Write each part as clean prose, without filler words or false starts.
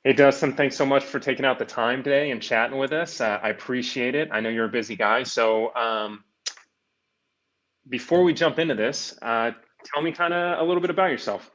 Hey, Dustin, thanks so much for taking out the time today and chatting with us. I appreciate it. I know you're a busy guy. Before we jump into this, tell me kind of a little bit about yourself.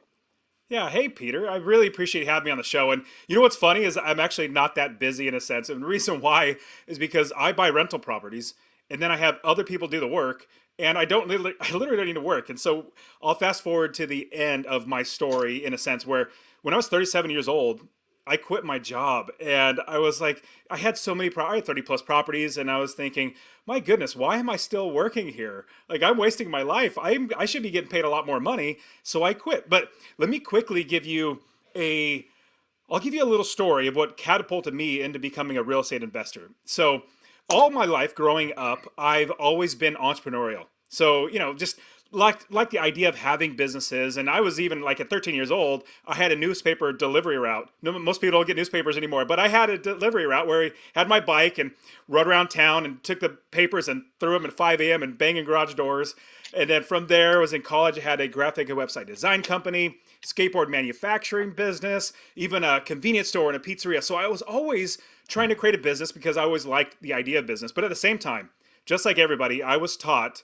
Yeah, hey Peter. I really appreciate you having me on the show. And you know what's funny is I'm actually not that busy in a sense. And the reason why is because I buy rental properties and then I have other people do the work and I literally don't need to work. And so I'll fast forward to the end of my story in a sense where when I was 37 years old, I quit my job and I was like, I had so many, I had 30 plus properties and I was thinking, my goodness, why am I still working here? Like I'm wasting my life. I should be getting paid a lot more money. So I quit. But let me quickly give you a I'll give you a little story of what catapulted me into becoming a real estate investor. So, all my life growing up, I've always been entrepreneurial. So, just like the idea of having businesses, and I was even like at 13 years old, I had a newspaper delivery route. No, most people don't get newspapers anymore, but I had a delivery route where I had my bike and rode around town and took the papers and threw them at 5 a.m. and banging garage doors. And then from there, I was in college. I had a graphic and website design company, skateboard manufacturing business, even a convenience store and a pizzeria. So I was always trying to create a business because I always liked the idea of business. But at the same time, just like everybody, I was taught,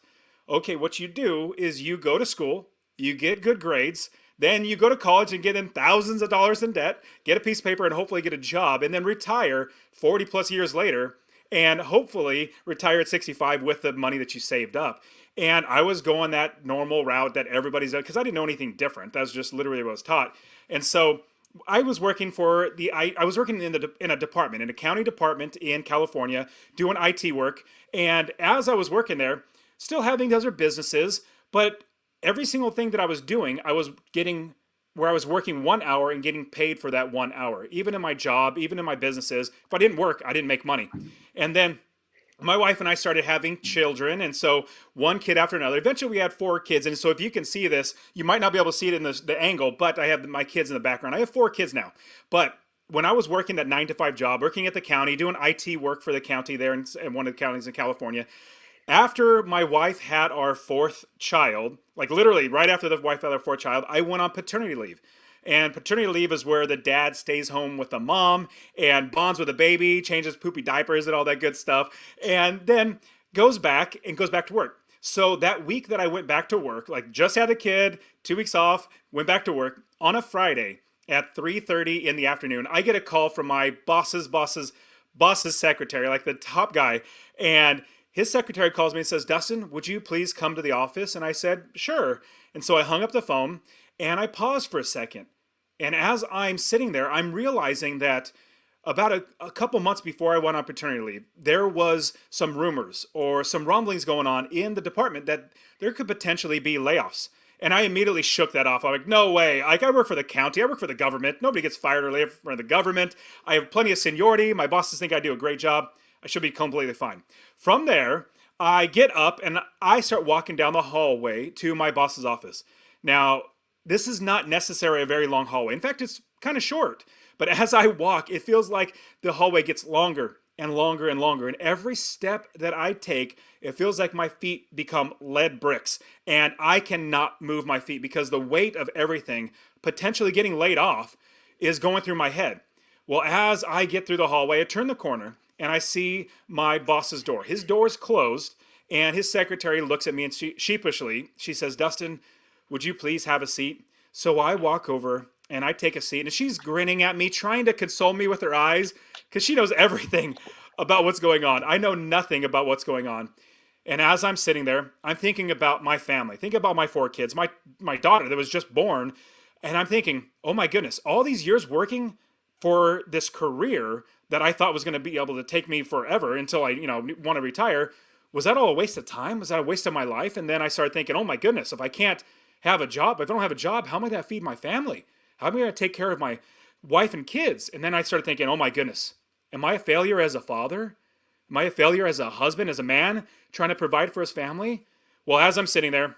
okay, what you do is you go to school, you get good grades, then you go to college and get in thousands of dollars in debt, get a piece of paper and hopefully get a job, and then retire 40 plus years later and hopefully retire at 65 with the money that you saved up. And I was going that normal route that everybody's at because I didn't know anything different. That was just literally what I was taught. And so I was working for I was working in a department, in a county department in California, doing IT work. And as I was working there, still having other businesses, but every single thing that I was doing, I was getting where I was working 1 hour and getting paid for that 1 hour. Even in my job, even in my businesses, if I didn't work, I didn't make money. And then my wife and I started having children, and so one kid after another. Eventually, we had four kids, and so if you can see this, you might not be able to see it in the angle, but I have my kids in the background. I have four kids now, but when I was working that 9 to 5 job, working at the county, doing IT work for the county there in one of the counties in California, after my wife had our fourth child, like literally right after the wife had our fourth child, I went on paternity leave. And paternity leave is where the dad stays home with the mom and bonds with the baby, changes poopy diapers and all that good stuff, and then goes back to work. So that week that I went back to work, like just had a kid, 2 weeks off, went back to work on a Friday at 3:30 in the afternoon. I get a call from my boss's secretary, like the top guy, and his secretary calls me and says, Dustin, would you please come to the office? And I said, sure. And so I hung up the phone and I paused for a second. And as I'm sitting there, I'm realizing that about a couple months before I went on paternity leave, there was some rumors or some rumblings going on in the department that there could potentially be layoffs. And I immediately shook that off. I'm like, no way. Like, I work for the county. I work for the government. Nobody gets fired or laid off from the government. I have plenty of seniority. My bosses think I do a great job. I should be completely fine. From there, I get up and I start walking down the hallway to my boss's office. Now, this is not necessarily a very long hallway. In fact, it's kind of short. But as I walk, it feels like the hallway gets longer and longer and longer. And every step that I take, it feels like my feet become lead bricks. And I cannot move my feet because the weight of everything potentially getting laid off is going through my head. Well, as I get through the hallway, I turn the corner and I see my boss's door. His door is closed, and his secretary looks at me and sheepishly, she says, Dustin, would you please have a seat? So I walk over and I take a seat, and she's grinning at me, trying to console me with her eyes because she knows everything about what's going on. I know nothing about what's going on. And as I'm sitting there, I'm thinking about my family, thinking about my four kids, my daughter that was just born, and I'm thinking, oh my goodness, all these years working for this career that I thought was going to be able to take me forever until I, want to retire. Was that all a waste of time? Was that a waste of my life? And then I started thinking, oh my goodness, if I can't have a job, if I don't have a job, how am I going to feed my family? How am I going to take care of my wife and kids? And then I started thinking, oh my goodness, am I a failure as a father? Am I a failure as a husband, as a man trying to provide for his family? Well, as I'm sitting there,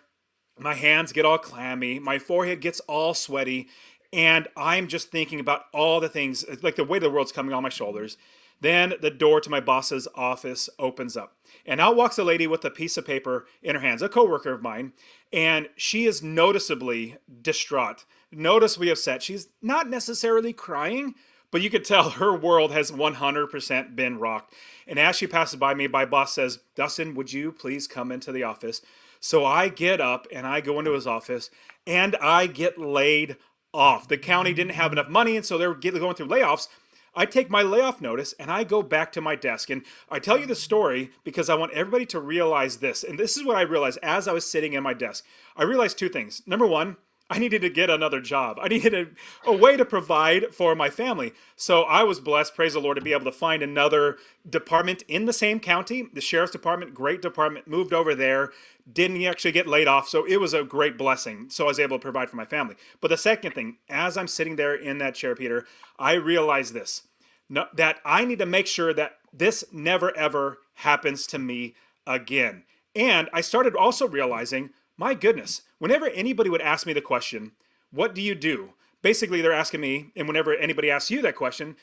my hands get all clammy, my forehead gets all sweaty, and I'm just thinking about all the things, like the weight of the world's coming on my shoulders. Then the door to my boss's office opens up, and out walks a lady with a piece of paper in her hands, a coworker of mine, and she is noticeably distraught, noticeably upset. She's not necessarily crying, But you could tell her world has 100% been rocked. And as she passes by me, my boss says, Dustin, would you please come into the office? So I get up and I go into his office and I get laid off. The county didn't have enough money, and so they were going through layoffs. I take my layoff notice and I go back to my desk. And I tell you the story because I want everybody to realize this. And this is what I realized as I was sitting in my desk. I realized two things. Number one, I needed to get another job. I needed a way to provide for my family. So I was blessed, praise the Lord, to be able to find another department in the same county. The sheriff's department, great department, moved over there, didn't actually get laid off. So it was a great blessing. So I was able to provide for my family. But the second thing, as I'm sitting there in that chair, Peter, I realized this, that I need to make sure that this never ever happens to me again. And I started also realizing, my goodness, whenever anybody would ask me the question, what do you do? Basically, they're asking me, and whenever anybody asks you that question,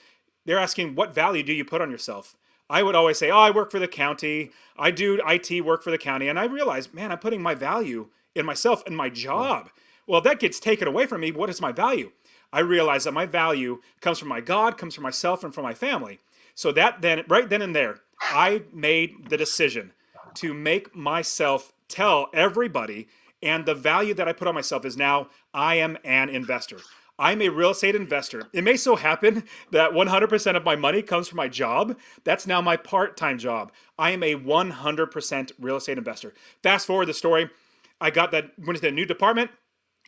they're asking, what value do you put on yourself? I would always say, oh, I work for the county. I do IT work for the county. And I realized, man, I'm putting my value in myself and my job. Well, if that gets taken away from me, what is my value? I realized that my value comes from my God, comes from myself, and from my family. So that then, right then and there, I made the decision to make myself tell everybody, and the value that I put on myself is now I am an investor. I'm a real estate investor. It may so happen that 100% of my money comes from my job. That's now my part-time job. I am a 100% real estate investor. Fast forward the story. I went to the new department,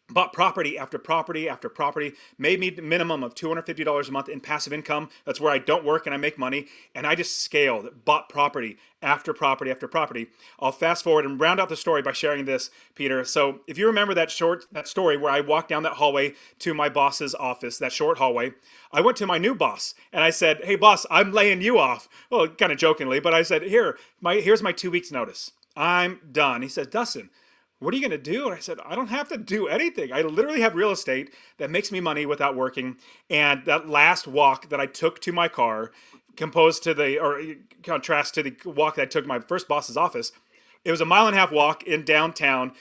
bought property after property after property, made me the minimum of $250 a month in passive income. That's where I don't work and I make money. And I just scaled, bought property after property after property. I'll fast forward and round out the story by sharing this, Peter. So if you remember that story where I walked down that hallway to my boss's office, that short hallway, I went to my new boss and I said, hey boss, I'm laying you off. Well, kind of jokingly, but I said, here's my 2 weeks notice. I'm done. He says, Dustin, what are you going to do? And I said, I don't have to do anything. I literally have real estate that makes me money without working. And that last walk that I took to my car, contrast to the walk that I took to my first boss's office, it was a 1.5 mile walk in downtown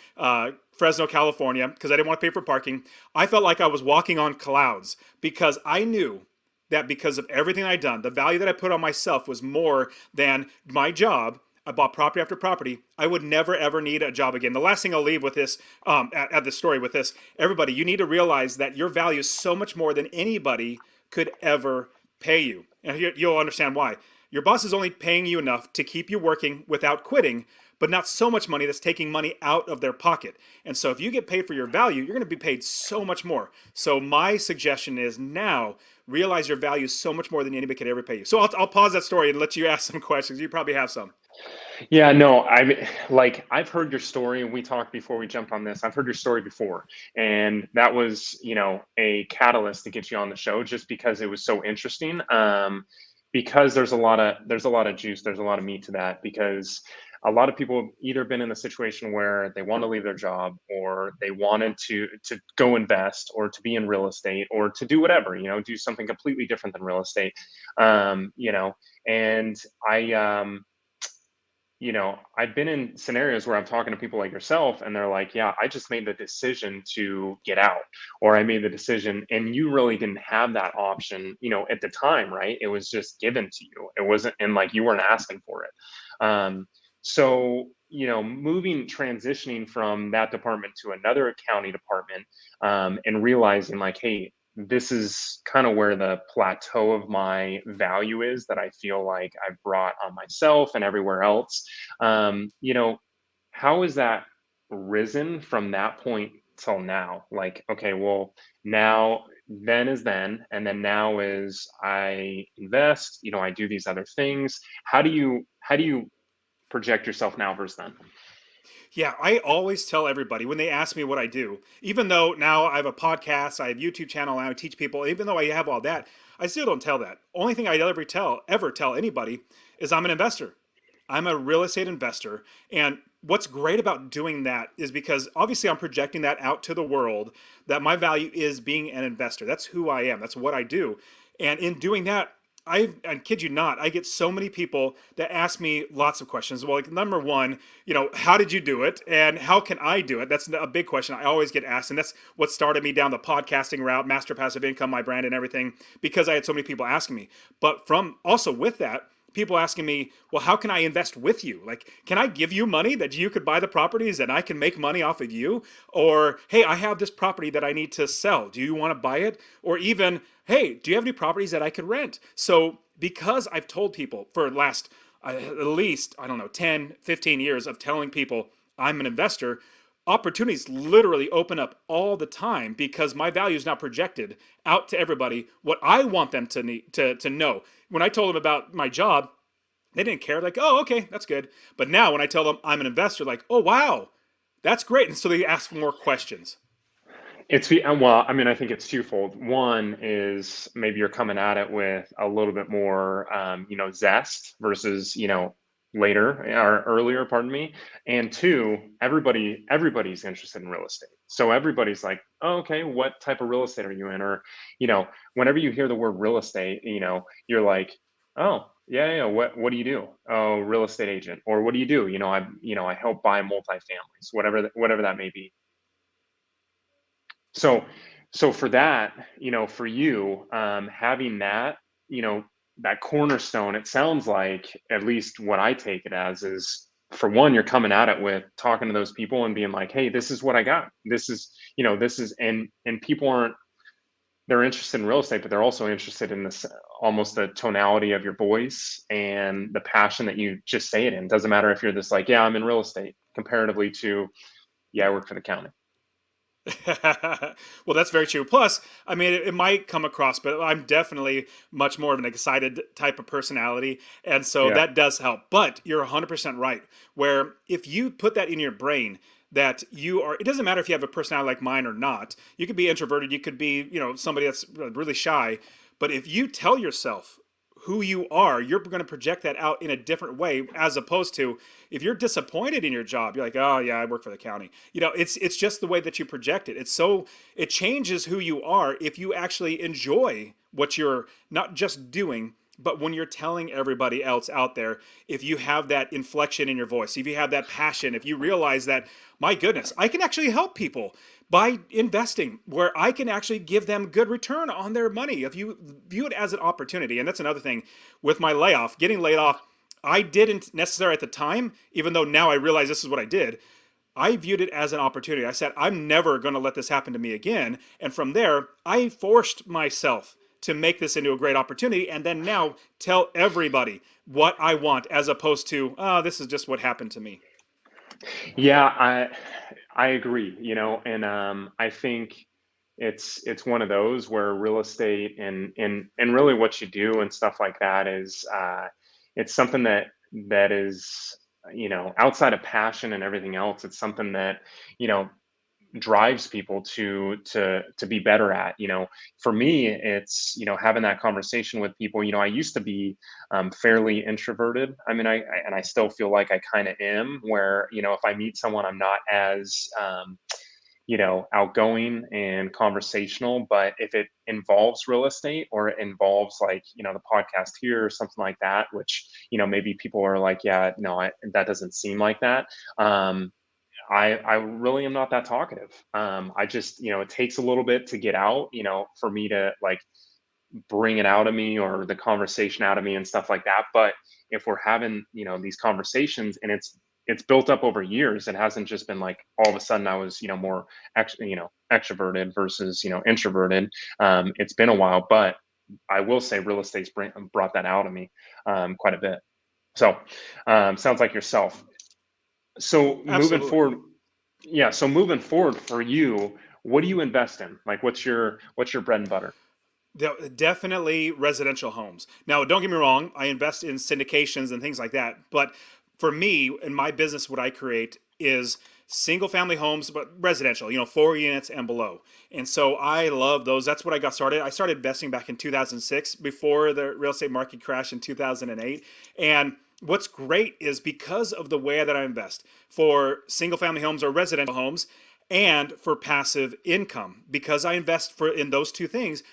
Fresno, California, because I didn't want to pay for parking. I felt like I was walking on clouds because I knew that because of everything I'd done, the value that I put on myself was more than my job. I bought property after property. I would never, ever need a job again. The last thing I'll leave with this, at the story with this, everybody, you need to realize that your value is so much more than anybody could ever pay you. And you'll understand why. Your boss is only paying you enough to keep you working without quitting, but not so much money that's taking money out of their pocket. And so if you get paid for your value, you're going to be paid so much more. So my suggestion is now realize your value is so much more than anybody could ever pay you. So I'll pause that story and let you ask some questions. You probably have some. Yeah, no, I've heard your story, and we talked before we jumped on this. I've heard your story before, and that was, a catalyst to get you on the show, just because it was so interesting. Because there's a lot of juice, there's a lot of meat to that. Because a lot of people have either been in a situation where they want to leave their job, or they wanted to go invest, or to be in real estate, or to do whatever, do something completely different than real estate. And I've been in scenarios where I'm talking to people like yourself, and they're like, yeah, I just made the decision to get out, or I made the decision, and you really didn't have that option, at the time, right? It was just given to you. It wasn't, and like, you weren't asking for it. So, transitioning from that department to another county department, and realizing like, hey, this is kind of where the plateau of my value is, that I feel like I've brought on myself and everywhere else. How has that risen from that point till now? Like, okay, well, now then is then, and then now is I invest, I do these other things. How do you project yourself now versus then? Yeah, I always tell everybody when they ask me what I do, even though now I have a podcast, I have YouTube channel, and I teach people, even though I have all that, I still don't tell that. Only thing I ever tell anybody is I'm an investor. I'm a real estate investor. And what's great about doing that is because obviously I'm projecting that out to the world, that my value is being an investor. That's who I am. That's what I do. And in doing that, I kid you not, I get so many people that ask me lots of questions. Well, like number one, how did you do it, and how can I do it? That's a big question I always get asked, and that's what started me down the podcasting route, master passive income, my brand, and everything, because I had so many people asking me. But from also with that, people asking me, well, how can I invest with you? Like, can I give you money that you could buy the properties and I can make money off of you? Or, hey, I have this property that I need to sell. Do you want to buy it? Or even, hey, do you have any properties that I could rent? So, because I've told people for the last at least, I don't know, 10, 15 years of telling people I'm an investor, opportunities literally open up all the time because my value is now projected out to everybody what I want them to need to know. When I told them about my job, they didn't care. Like, oh, okay, that's good. But now when I tell them I'm an investor, like, oh wow, that's great. And so they ask more questions. Well, I mean, I think it's twofold. One is maybe you're coming at it with a little bit more, zest versus, later or earlier, pardon me. And two, everybody's interested in real estate. So everybody's like, oh, okay, what type of real estate are you in? Or, whenever you hear the word real estate, you're like, oh, yeah, yeah, what do you do? Oh, real estate agent. Or what do you do? I help buy multifamilies, whatever that may be. So, so for that, for you, having that, that cornerstone, it sounds like, at least what I take it as, is for one, you're coming at it with talking to those people and being like, hey, this is what I got. This is, and people aren't, they're interested in real estate, but they're also interested in this, almost the tonality of your voice and the passion that you just say it in. Doesn't matter if you're this like, yeah, I'm in real estate, comparatively to, yeah, I work for the county. Well, that's very true. Plus, I mean, it might come across, but I'm definitely much more of an excited type of personality. And so Yeah. that does help. But you're 100% right. Where if you put that in your brain, that you are, it doesn't matter if you have a personality like mine or not. You could be introverted, you could be, somebody that's really shy. But if you tell yourself who you are, you're going to project that out in a different way, as opposed to if you're disappointed in your job, you're like, oh yeah, I work for the county. It's just the way that you project it. It changes who you are if you actually enjoy what you're not just doing, but when you're telling everybody else out there, if you have that inflection in your voice, if you have that passion, if you realize that, my goodness, I can actually help people by investing where I can actually give them good return on their money. If you view it as an opportunity, and that's another thing with my layoff, getting laid off, I didn't necessarily at the time, even though now I realize this is what I did. I viewed it as an opportunity. I said, I'm never going to let this happen to me again. And from there, I forced myself to make this into a great opportunity and then now tell everybody what I want, as opposed to, oh, this is just what happened to me. Yeah, I agree, and I think it's one of those where real estate and really what you do and stuff like that is it's something that is, outside of passion and everything else, it's something that, you know, drives people to be better at. For me, it's, having that conversation with people. I used to be fairly introverted. I mean, and I still feel like I kind of am, where, if I meet someone, I'm not as outgoing and conversational. But if it involves real estate, or it involves, like, the podcast here or something like that, which, maybe people are like, yeah, no, that doesn't seem like that. I really am not that talkative. I just, it takes a little bit to get out, for me to, like, bring it out of me, or the conversation out of me and stuff like that. But if we're having, these conversations, and it's built up over years, it hasn't just been like all of a sudden I was, more extroverted versus, introverted. It's been a while, but I will say real estate's brought that out of me quite a bit. So sounds like yourself. So moving Absolutely. forward, yeah. So moving forward for you, what do you invest in? Like, what's your bread and butter? Definitely residential homes. Now, don't get me wrong, I invest in syndications and things like that. But for me, in my business, what I create is single family homes, but residential, 4 units and below. And so I love those. That's what I got started. I started investing back in 2006, before the real estate market crash in 2008. And what's great is because of the way that I invest for single family homes or residential homes, and for passive income because I invest in those two things.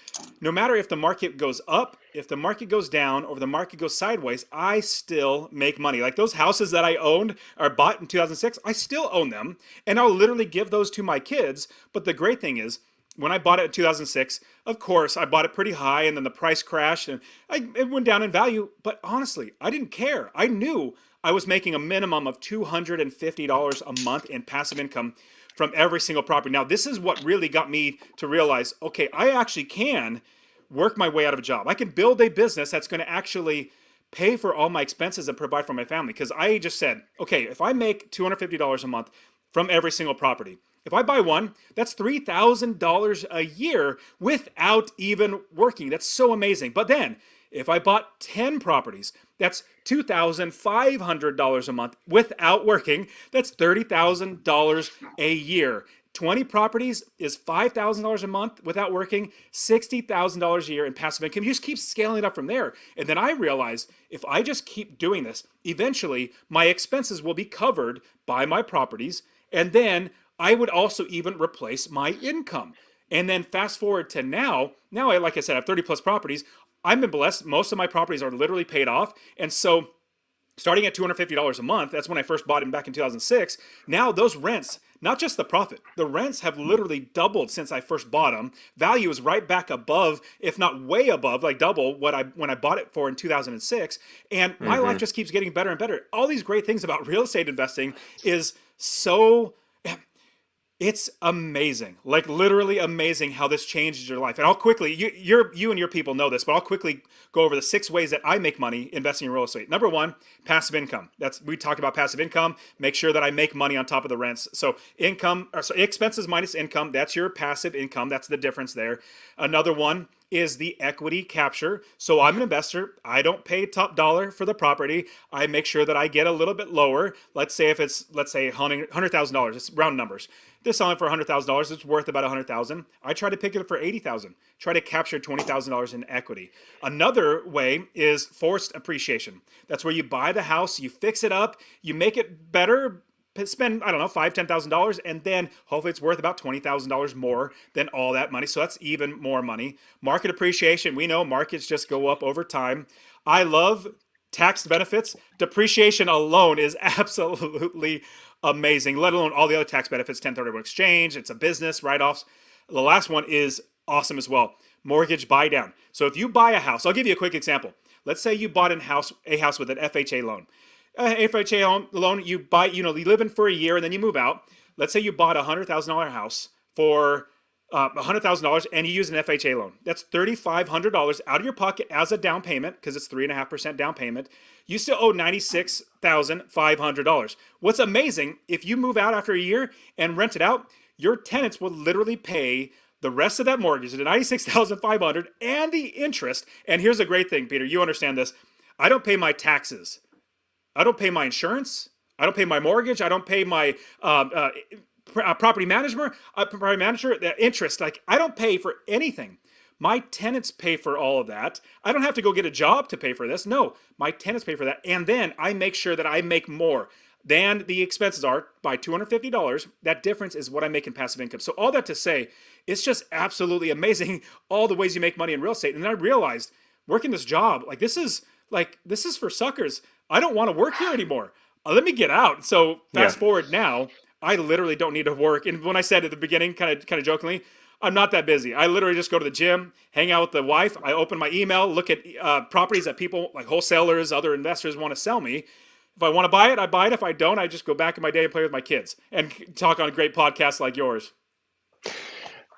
No matter if the market goes up, if the market goes down, or the market goes sideways, I still make money. Like those houses that I owned or bought in 2006, I still own them, and I'll literally give those to my kids. But the great thing is, when I bought it in 2006, of course, I bought it pretty high and then the price crashed and it went down in value. But honestly, I didn't care. I knew I was making a minimum of $250 a month in passive income from every single property. Now, this is what really got me to realize, okay, I actually can work my way out of a job. I can build a business that's going to actually pay for all my expenses and provide for my family. Because I just said, okay, if I make $250 a month from every single property, if I buy one, that's $3,000 a year without even working. That's so amazing. But then, if I bought 10 properties, that's $2,500 a month without working. That's $30,000 a year. 20 properties is $5,000 a month without working, $60,000 a year in passive income. You just keep scaling it up from there. And then I realized if I just keep doing this, eventually my expenses will be covered by my properties. And then I would also even replace my income. And then fast forward to now like I said, I have 30 plus properties. I've been blessed. Most of my properties are literally paid off. And so starting at $250 a month, that's when I first bought it back in 2006. Now those rents, not just the profit, the rents have literally doubled since I first bought them. Value is right back above, if not way above, like double what I when I bought it for in 2006. And my life Hmm. just keeps getting better and better. All these great things about real estate investing is so it's amazing, like literally amazing how this changes your life. And I'll quickly, you and your people know this, but I'll quickly go over the 6 ways that I make money investing in real estate. Number one, passive income. We talk about passive income. Make sure that I make money on top of the rents. So expenses minus income. That's your passive income. That's the difference there. Another one is the equity capture. So I'm an investor. I don't pay top dollar for the property. I make sure that I get a little bit lower. Let's say if it's $100,000, it's round numbers. They're selling for $100,000. It's worth about $100,000. I try to pick it up for $80,000. Try to capture $20,000 in equity. Another way is forced appreciation. That's where you buy the house, you fix it up, you make it better, spend, I don't know, $5,000, $10,000, and then hopefully it's worth about $20,000 more than all that money. So that's even more money. Market appreciation. We know markets just go up over time. I love tax benefits. Depreciation alone is absolutely amazing, let alone all the other tax benefits, 1031 exchange, it's a business, write offs. The last one is awesome as well, mortgage buy down. So if you buy a house, I'll give you a quick example. Let's say you bought a house with an FHA loan. FHA loan, you buy, you live in for a year and then you move out. Let's say you bought a $100,000 house for $100,000 and you use an FHA loan. That's $3,500 out of your pocket as a down payment because it's 3.5% down payment. You still owe $96,500. What's amazing, if you move out after a year and rent it out, your tenants will literally pay the rest of that mortgage, the $96,500 and the interest. And here's a great thing, Peter, you understand this. I don't pay my taxes. I don't pay my insurance. I don't pay my mortgage. I don't pay my property manager, the interest. Like I don't pay for anything. My tenants pay for all of that. I don't have to go get a job to pay for this. No, my tenants pay for that. And then I make sure that I make more than the expenses are by $250. That difference is what I make in passive income. So all that to say, it's just absolutely amazing all the ways you make money in real estate. And then I realized working this job, this is for suckers. I don't want to work here anymore. Let me get out. So Yeah. fast forward now, I literally don't need to work. And when I said at the beginning, kind of jokingly, I'm not that busy. I literally just go to the gym, hang out with the wife. I open my email, look at properties that people like wholesalers, other investors want to sell me. If I want to buy it, I buy it. If I don't, I just go back in my day and play with my kids and talk on a great podcast like yours.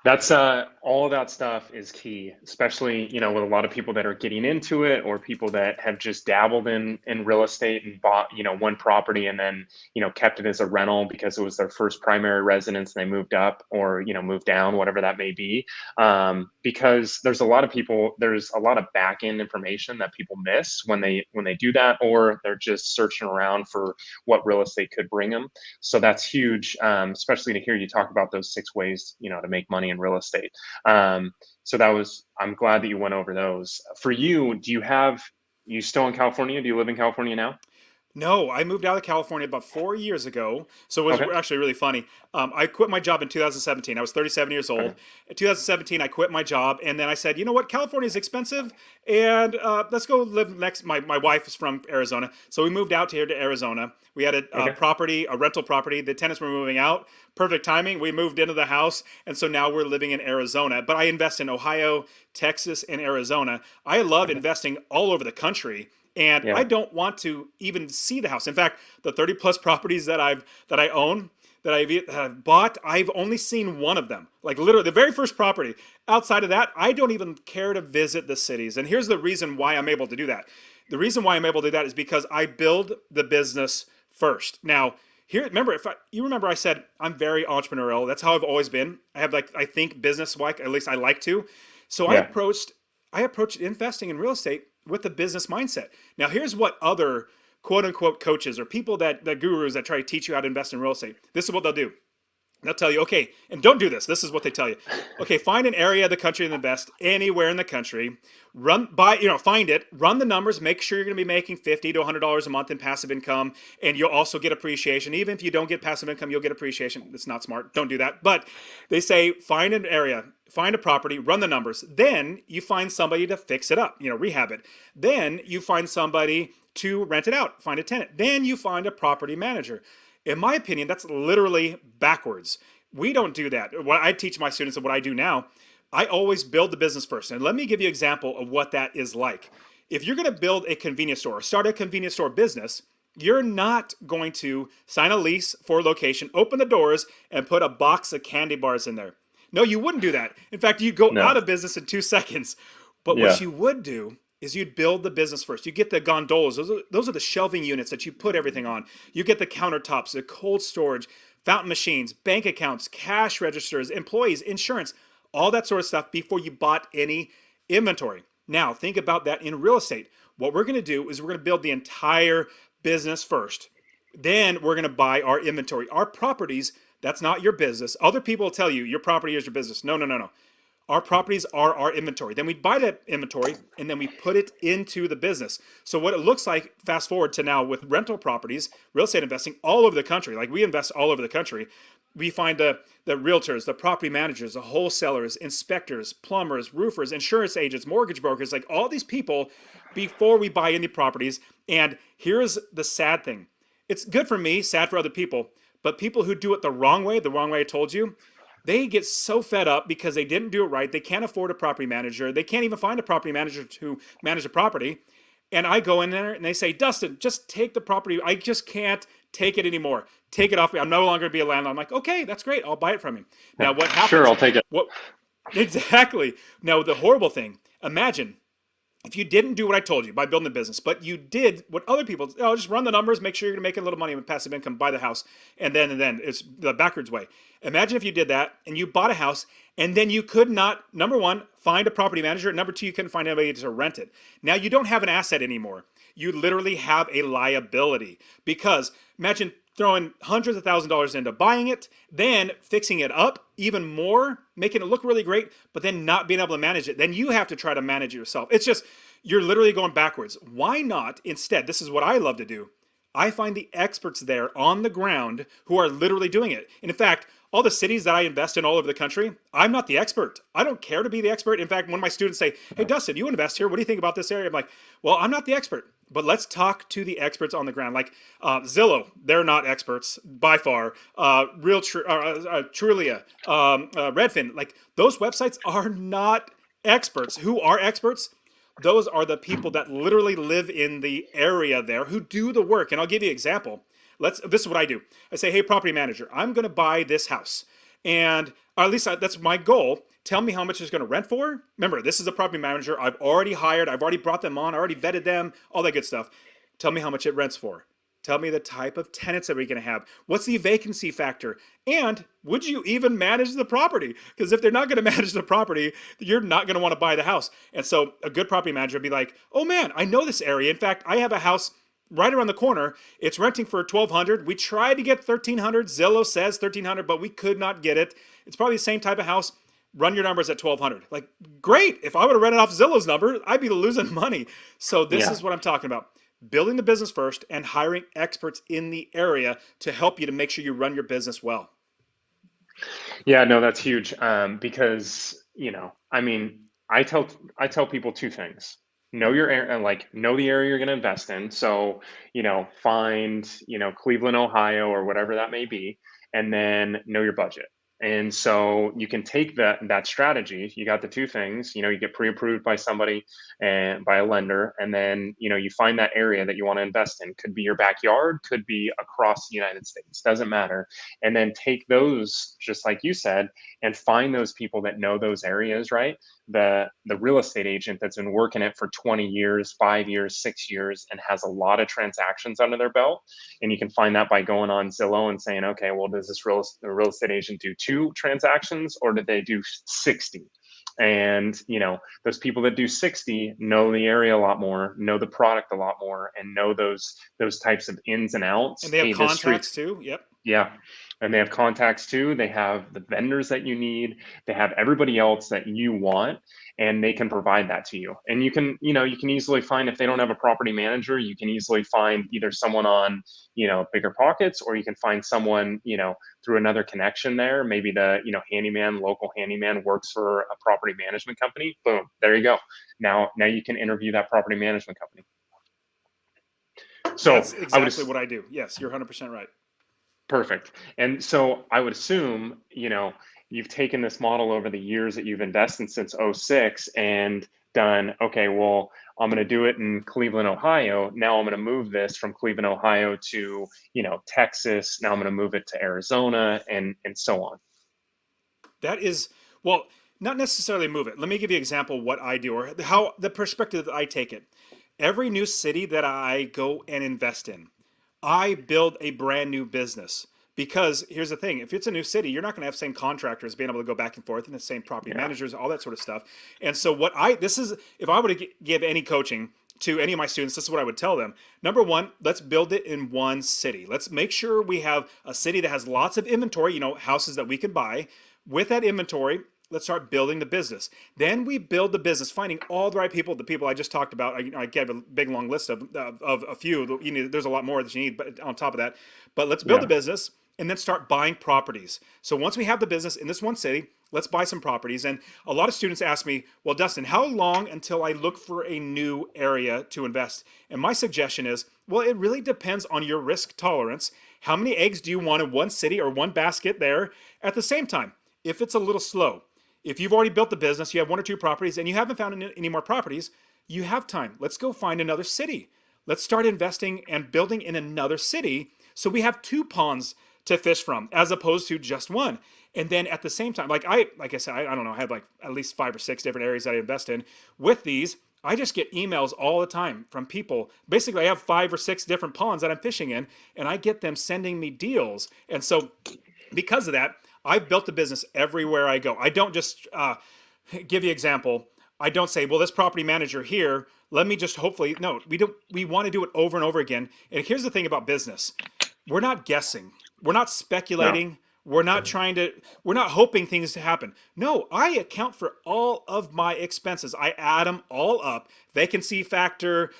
That's all of that stuff is key, especially, with a lot of people that are getting into it or people that have just dabbled in real estate and bought, one property and then, kept it as a rental because it was their first primary residence and they moved up or, moved down, whatever that may be. Because there's a lot of back end information that people miss when they do that, or they're just searching around for what real estate could bring them. So that's huge, especially to hear you talk about those 6 ways, to make money in real estate. I'm glad that you went over those. For you, you still in California? Do you live in California now? No, I moved out of California about 4 years ago. So it was Okay. actually really funny. I quit my job in 2017. I was 37 years old. Okay. In 2017, I quit my job. And then I said, you know what? California is expensive. And let's go live next. My wife is from Arizona. So we moved out here to Arizona. We had a Okay. property, a rental property. The tenants were moving out. Perfect timing. We moved into the house. And so now we're living in Arizona. But I invest in Ohio, Texas, and Arizona. I love Okay. investing all over the country, and I Yeah. don't want to even see the house. In fact, the 30 plus properties that I own, that I've bought, I've only seen one of them. Like literally the very first property. Outside of that, I don't even care to visit the cities. And here's the reason why I'm able to do that. The reason why I'm able to do that is because I build the business first. Now, here, remember, you remember I said I'm very entrepreneurial. That's how I've always been. I have like I think business like, at least I like to. So Yeah. I approached investing in real estate with the business mindset. Now, here's what other quote unquote coaches or people that gurus that try to teach you how to invest in real estate. This is what they'll do. They'll tell you, okay, and don't do this. This is what they tell you. Okay, find an area of the country and invest anywhere in the country. Find it, run the numbers, make sure you're going to be making $50 to $100 a month in passive income, and you'll also get appreciation. Even if you don't get passive income, you'll get appreciation. It's not smart. Don't do that. But they say find an area, find a property, run the numbers. Then you find somebody to fix it up, rehab it. Then you find somebody to rent it out, find a tenant. Then you find a property manager. In my opinion, that's literally backwards. We don't do that. What I teach my students and what I do now, I always build the business first. And let me give you an example of what that is like. If you're going to build a convenience store or start a convenience store business, you're not going to sign a lease for a location, open the doors, and put a box of candy bars in there. No, you wouldn't do that. In fact, you'd go No. out of business in 2 seconds. But what Yeah. you would do is you'd build the business first. You get the gondolas. Those are the shelving units that you put everything on. You get the countertops, the cold storage, fountain machines, bank accounts, cash registers, employees, insurance, all that sort of stuff before you bought any inventory. Now, think about that in real estate. What we're going to do is we're going to build the entire business first. Then we're going to buy our inventory. Our properties, that's not your business. Other people will tell you your property is your business. No, no, no, no. Our properties are our inventory. Then we buy that inventory and then we put it into the business. So what it looks like, fast forward to now with rental properties, real estate investing all over the country. Like we invest all over the country. We find the realtors, the property managers, the wholesalers, inspectors, plumbers, roofers, insurance agents, mortgage brokers, like all these people before we buy any properties. And here's the sad thing. It's good for me, sad for other people, but people who do it the wrong way I told you, they get so fed up because they didn't do it right. They can't afford a property manager. They can't even find a property manager to manage a property. And I go in there and they say, Dustin, just take the property. I just can't take it anymore. Take it off me. I'm no longer going to be a landlord. I'm like, okay, that's great. I'll buy it from you. Yeah. Now, what Sure, happens? I'll take it. What exactly? Now, the horrible thing. Imagine if you didn't do what I told you by building a business, but you did what other people, just run the numbers, make sure you're going to make a little money with passive income, buy the house, and then it's the backwards way. Imagine if you did that and you bought a house and then you could not, number one, find a property manager, number two, you couldn't find anybody to rent it. Now you don't have an asset anymore. You literally have a liability because imagine throwing hundreds of $1,000s into buying it, then fixing it up even more, making it look really great, but then not being able to manage it. Then you have to try to manage it yourself. It's just, you're literally going backwards. Why not instead? This is what I love to do. I find the experts there on the ground who are literally doing it. And in fact, all the cities that I invest in all over the country, I'm not the expert. I don't care to be the expert. In fact, when my students say, hey, Dustin, you invest here. What do you think about this area? I'm like, well, I'm not the expert, but let's talk to the experts on the ground. Like Zillow, they're not experts by far. Trulia, Redfin, like those websites are not experts. Who are experts? Those are the people that literally live in the area there who do the work. And I'll give you an example. This is what I do. I say, hey, property manager, I'm going to buy this house. And or at least that's my goal. Tell me how much it's going to rent for. Remember, this is a property manager I've already hired. I've already brought them on. I already vetted them, all that good stuff. Tell me how much it rents for. Tell me the type of tenants that we're going to have. What's the vacancy factor? And would you even manage the property? Because if they're not going to manage the property, you're not going to want to buy the house. And so a good property manager would be like, oh man, I know this area. In fact, I have a house right around the corner. It's renting for $1,200. We tried to get $1,300. Zillow says $1,300, but we could not get it. It's probably the same type of house. Run your numbers at $1,200. Like, great. If I would have rented off Zillow's number, I'd be losing money. So this Yeah. is what I'm talking about. building the business first and hiring experts in the area to help you to make sure you run your business well. Yeah, no, that's huge. Because I mean, I tell people two things. Know your area, like know the area you're going to invest in. So, find, Cleveland, Ohio, or whatever that may be, and then know your budget. And so you can take that strategy. You got the two things. You get pre-approved by somebody and by a lender, and then you find that area that you want to invest in. Could be your backyard, could be across the United States. Doesn't matter, and then take those, just like you said, and find those people that know those areas, right? The real estate agent that's been working it for 20 years, 5 years, 6 years, and has a lot of transactions under their belt. And you can find that by going on Zillow and saying, okay, well, does this real estate agent do 2 transactions, or did they do 60? And those people that do 60 know the area a lot more, know the product a lot more, and know those types of ins and And outs. they have Hey, this contacts street's, too. Yep. yeah. And they have contacts too. They have the vendors that you need. They have everybody else that you want, and they can provide that to you. And you can easily find, if they don't have a property manager, you can easily find either someone on, Bigger Pockets, or you can find someone, through another connection there. Maybe the, local handyman works for a property management company. Boom, there you go. Now you can interview that property management company. So That's I would exactly what I do. Yes, you're 100% right. Perfect. And so I would assume, you've taken this model over the years that you've invested since '06 and done, okay, well, I'm going to do it in Cleveland, Ohio. Now I'm going to move this from Cleveland, Ohio to, Texas. Now I'm going to move it to Arizona, and so on. That is, well, not necessarily move it. Let me give you an example of what I do or how the perspective that I take it. Every new city that I go and invest in, I build a brand new business. Because here's the thing, if it's a new city, you're not going to have same contractors being able to go back and forth and the same property Yeah. managers, all that sort of stuff. And so this is, if I were to give any coaching to any of my students, this is what I would tell them. Number one, let's build it in one city. Let's make sure we have a city that has lots of inventory, houses that we can buy. With that inventory, let's start building the business. Then we build the business, finding all the right people, the people I just talked about. I gave a big long list of a few. There's a lot more that you need, but on top of that, but let's build the Yeah. business and then start buying properties. So once we have the business in this one city, let's buy some properties. And a lot of students ask me, well, Dustin, how long until I look for a new area to invest? And my suggestion is, well, it really depends on your risk tolerance. How many eggs do you want in one city or one basket there at the same time? If it's a little slow, if you've already built the business, you have 1 or 2 properties, and you haven't found any more properties, you have time. Let's go find another city. Let's start investing and building in another city so we have 2 ponds to fish from as opposed to just one. And then at the same time, like I said, I don't know, I have like at least 5 or 6 different areas that I invest in. With these, I just get emails all the time from people. Basically, I have 5 or 6 different ponds that I'm fishing in, and I get them sending me deals. And so because of that, I've built a business everywhere I go. I don't just give you an example. I don't say, well, this property manager here, let me just hopefully, no, we don't, we want to do it over and over again. And here's the thing about business. We're not guessing. We're not No. speculating. We're not hoping things to happen. No, I account for all of my expenses. I add them all up. Vacancy factor,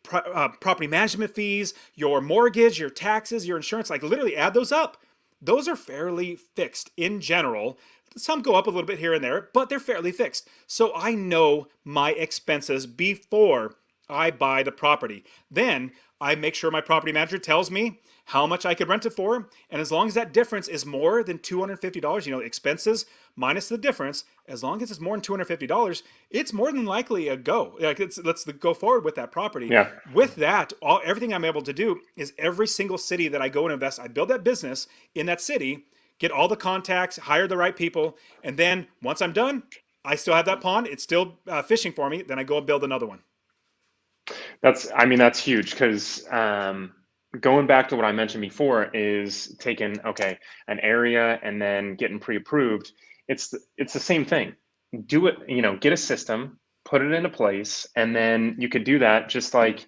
property management fees, your mortgage, your taxes, your insurance, like literally add those up. Those are fairly fixed in general. Some go up a little bit here and there, but they're fairly fixed. So I know my expenses before I buy the property. Then I make sure my property manager tells me how much I could rent it for. And as long as that difference is more than $250, expenses minus the difference, as long as it's more than $250, it's more than likely a go. Like let's go forward with that property. Yeah. With that, everything I'm able to do is every single city that I go and invest, I build that business in that city, get all the contacts, hire the right people, and then once I'm done, I still have that pond. It's still fishing for me. Then I go and build another one. That's huge because, going back to what I mentioned before is taking, okay, an area and then getting pre-approved. It's the same thing. Do it, get a system, put it into place, and then you could do that just like,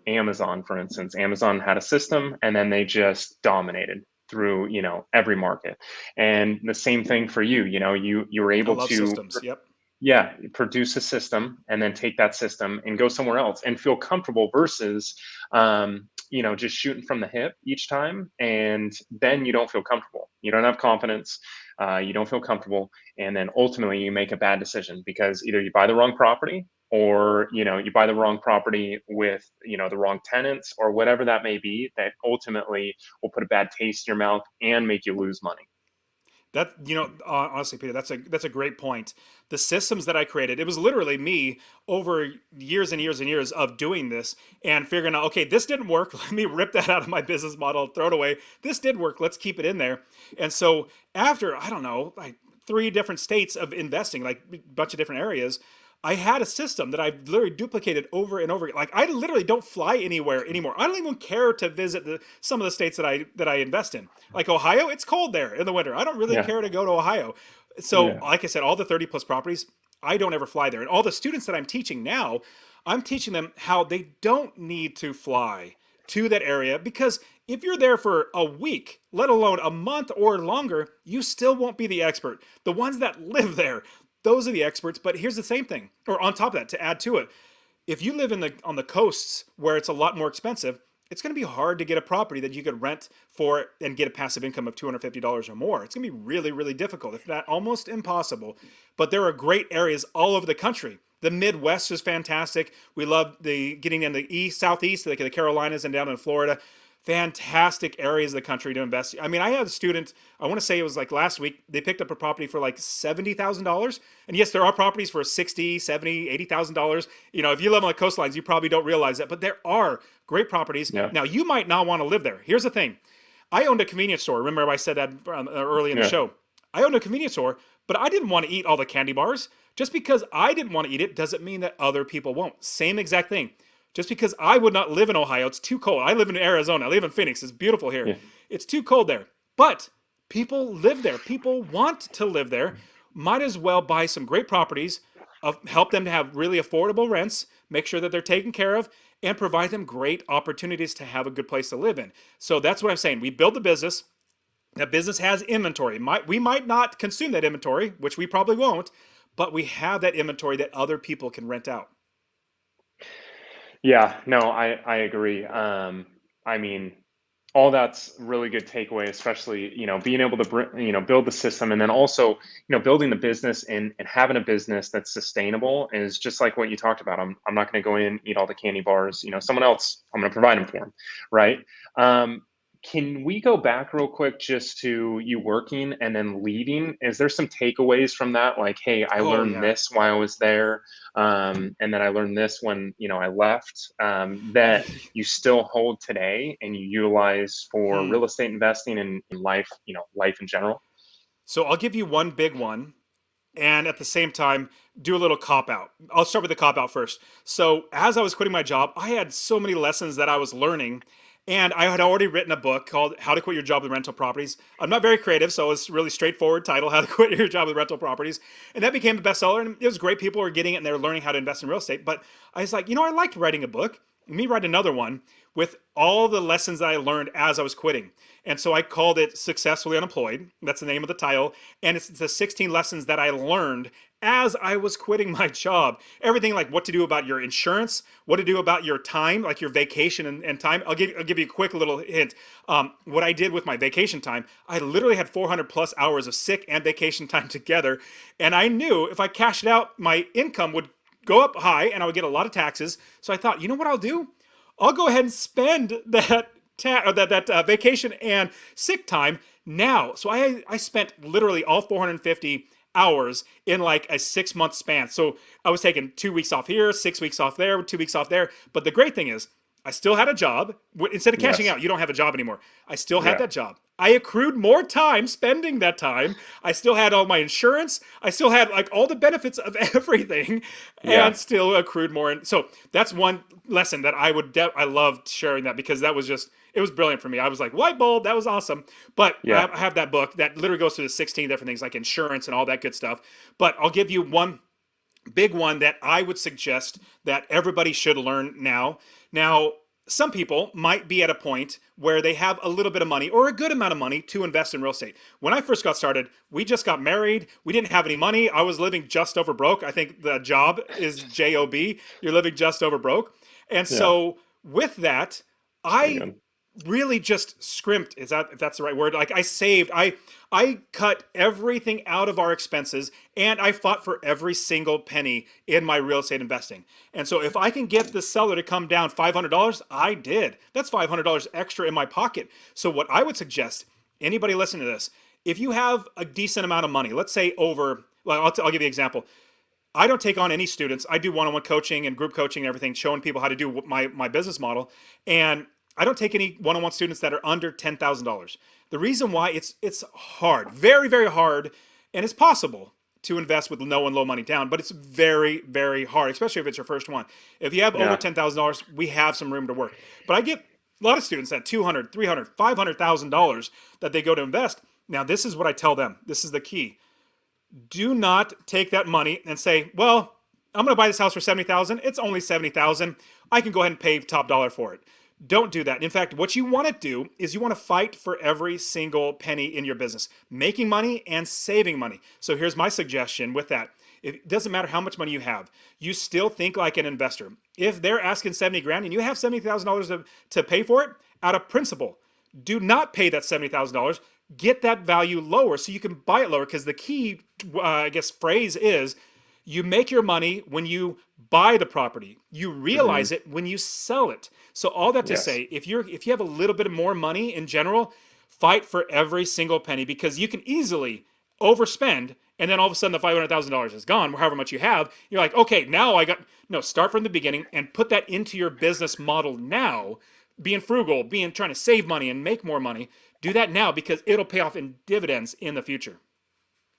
Amazon, for instance. Amazon had a system and then they just dominated through, every market. And the same thing for you, you were I able love to systems. Yep. yeah, produce a system and then take that system and go somewhere else and feel comfortable versus, just shooting from the hip each time. And then you don't feel comfortable. You don't have confidence. You don't feel comfortable. And then ultimately you make a bad decision because either you buy the wrong property or, you buy the wrong property with, the wrong tenants or whatever that may be that ultimately will put a bad taste in your mouth and make you lose money. That honestly, Peter, that's a great point. The systems that I created, it was literally me over years and years and years of doing this and figuring out, okay, this didn't work. Let me rip that out of my business model, throw it away. This did work. Let's keep it in there. And so after, I don't know, like three different states of investing, like a bunch of different areas, I had a system that I literally duplicated over and over. Like I literally don't fly anywhere anymore. I don't even care to visit some of the states that I invest in. Like Ohio, it's cold there in the winter. I don't really Yeah. care to go to Ohio. So, Yeah. like I said, all the 30 plus properties, I don't ever fly there. And all the students that I'm teaching now, I'm teaching them how they don't need to fly to that area because if you're there for a week, let alone a month or longer, you still won't be the expert. The ones that live there, those are the experts. But here's the same thing, or on top of that, to add to it, if you live on the coasts where it's a lot more expensive, it's going to be hard to get a property that you could rent for and get a passive income of $250 or more. It's going to be really, really difficult, if not almost impossible. But there are great areas all over the country. The Midwest is fantastic. We love the getting in the east, southeast, like the Carolinas and down in Florida. Fantastic areas of the country to invest. I mean, I had a student, I want to say it was like last week, they picked up a property for like $70,000. And yes, there are properties for $60, $70, $80,000. If you live on the coastlines, you probably don't realize that, but there are great properties. Yeah. Now, you might not want to live there. Here's the thing. I owned a convenience store. Remember I said that early in the Yeah. show. I owned a convenience store, but I didn't want to eat all the candy bars. Just because I didn't want to eat it doesn't mean that other people won't. Same exact thing. Just because I would not live in Ohio, it's too cold. I live in Arizona. I live in Phoenix. It's beautiful here. Yeah. It's too cold there. But people live there. People want to live there. Might as well buy some great properties, help them to have really affordable rents, make sure that they're taken care of, and provide them great opportunities to have a good place to live in. So that's what I'm saying. We build the business. That business has inventory. We might not consume that inventory, which we probably won't, but we have that inventory that other people can rent out. Yeah, no, I agree. I mean, all that's really good takeaway, especially, being able to build the system and then also, building the business and having a business that's sustainable is just like what you talked about. I'm not going to go in, eat all the candy bars, someone else, I'm going to provide them for them. Right. Can we go back real quick just to you working and then leaving? Is there some takeaways from that? Like, hey, I Oh learned yeah. this while I was there, and then I learned this when I left. That you still hold today and you utilize for Hmm. real estate investing and in life, life in general. So I'll give you one big one, and at the same time do a little cop out. I'll start with the cop out first. So as I was quitting my job, I had so many lessons that I was learning. And I had already written a book called How to Quit Your Job with Rental Properties. I'm not very creative, so it's really straightforward title, How to Quit Your Job with Rental Properties. And that became a bestseller, and it was great. People were getting it, and they were learning how to invest in real estate. But I was like, I liked writing a book. Let me write another one with all the lessons that I learned as I was quitting. And so I called it Successfully Unemployed. That's the name of the title. And it's the 16 lessons that I learned as I was quitting my job. Everything like what to do about your insurance, what to do about your time, like your vacation and time. I'll give you a quick little hint. What I did with my vacation time, I literally had 400 plus hours of sick and vacation time together. And I knew if I cashed it out, my income would go up high and I would get a lot of taxes. So I thought, you know what I'll do? I'll go ahead and spend that vacation and sick time now. So I spent literally all 450 hours in like a 6 month span. So I was taking 2 weeks off here, 6 weeks off there, 2 weeks off there. But the great thing is, I still had a job. Instead of cashing Yes. out, you don't have a job anymore. I still had Yeah. that job. I accrued more time spending that time. I still had all my insurance. I still had like all the benefits of everything Yeah. and still accrued more. And so that's one lesson that I loved sharing that because that was just, it was brilliant for me. I was like, light bulb, that was awesome. But Yeah. I have that book that literally goes through the 16 different things like insurance and all that good stuff. But I'll give you one big one that I would suggest that everybody should learn now. Now, some people might be at a point where they have a little bit of money or a good amount of money to invest in real estate. When I first got started, we just got married. We didn't have any money. I was living just over broke. I think the job is job. You're living just over broke. And Yeah. so with that, Pretty I good. really just scrimped, is that, if that's the right word? Like I saved, I cut everything out of our expenses, and I fought for every single penny in my real estate investing. And so if I can get the seller to come down $500, I did. That's $500 extra in my pocket. So what I would suggest, anybody listening to this, if you have a decent amount of money, let's say over, well, I'll give you an example. I don't take on any students. I do one-on-one coaching and group coaching and everything, showing people how to do my business model. And I don't take any one-on-one students that are under $10,000. The reason why, it's hard, very, very hard, and it's possible to invest with no and low money down, but it's very, very hard, especially if it's your first one. If you have over Yeah. $10,000, we have some room to work. But I get a lot of students at 200, 300, $500,000 that they go to invest. Now, this is what I tell them. This is the key. Do not take that money and say, well, I'm going to buy this house for 70,000. It's only 70,000. I can go ahead and pay top dollar for it. Don't do that. In fact, what you want to do is you want to fight for every single penny in your business, making money and saving money. So here's my suggestion with that. It doesn't matter how much money you have. You still think like an investor. If they're asking 70 grand and you have $70,000 to pay for it, out of principle, do not pay that $70,000. Get that value lower so you can buy it lower, because the key, I guess, phrase is you make your money when you buy the property. You Hmm. realize it when you sell it. So all that to Yes. say, if you have a little bit more money in general, fight for every single penny, because you can easily overspend, and then all of a sudden the $500,000 is gone, however much you have. You're like, okay, now I got no. Start from the beginning and put that into your business model now. Being frugal, being trying to save money and make more money. Do that now, because it'll pay off in dividends in the future.